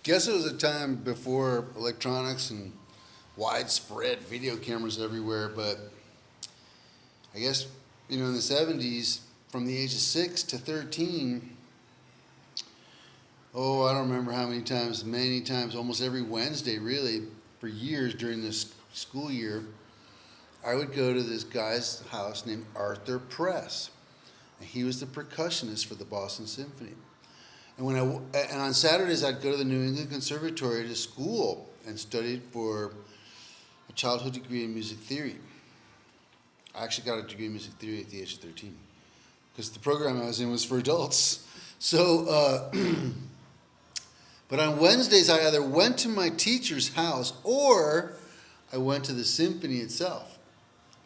guess it was a time before electronics and widespread video cameras everywhere, but I guess, in the 70s, from the age of 6 to 13, I don't remember how many times, almost every Wednesday, really, for years during this school year, I would go to this guy's house named Arthur Press. And he was the percussionist for the Boston Symphony. And on Saturdays, I'd go to the New England Conservatory to school and studied for a childhood degree in music theory. I actually got a degree in music theory at the age of 13 because the program I was in was for adults. So, but on Wednesdays, I either went to my teacher's house or I went to the symphony itself.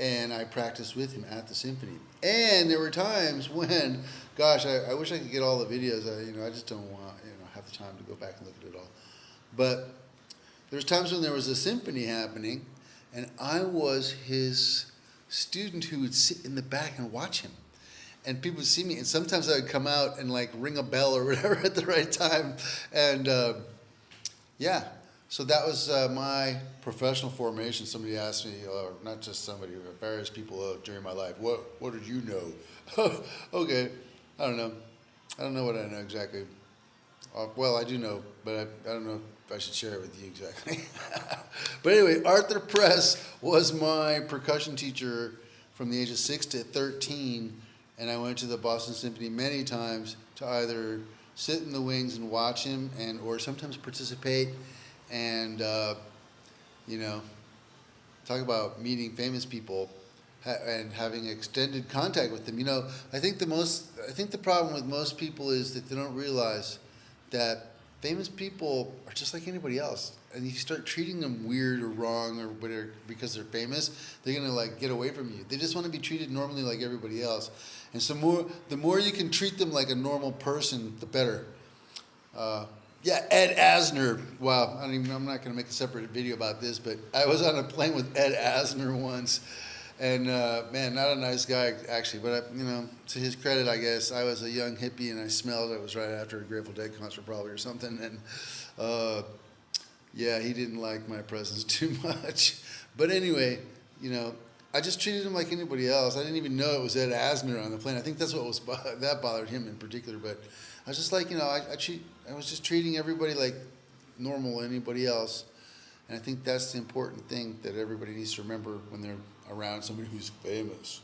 And I practiced with him at the symphony. And there were times when, gosh, I wish I could get all the videos. I just don't want, have the time to go back and look at it all. But there's times when there was a symphony happening, and I was his student who would sit in the back and watch him. And people would see me, and sometimes I would come out and ring a bell or whatever at the right time. And yeah. So that was my professional formation. Somebody asked me, or not just somebody, various people during my life, what did you know? Okay, I don't know. I don't know what I know exactly. Well, I do know, but I don't know if I should share it with you exactly. But anyway, Arthur Press was my percussion teacher from the age of 6 to 13, and I went to the Boston Symphony many times to either sit in the wings and watch him or sometimes participate. And, talk about meeting famous people and having extended contact with them. I think the problem with most people is that they don't realize that famous people are just like anybody else. And if you start treating them weird or wrong or whatever because they're famous, they're going to get away from you. They just want to be treated normally like everybody else. And the more you can treat them like a normal person, the better. Yeah, Ed Asner. Wow, I'm not going to make a separate video about this, but I was on a plane with Ed Asner once, and man, not a nice guy actually. But to his credit, I guess I was a young hippie and I smelled. It was right after a Grateful Dead concert, probably or something, and yeah, he didn't like my presence too much. But anyway, I just treated him like anybody else. I didn't even know it was Ed Asner on the plane. I think that's what that bothered him in particular, but. I was just I was just treating everybody like normal anybody else. And I think that's the important thing that everybody needs to remember when they're around somebody who's famous.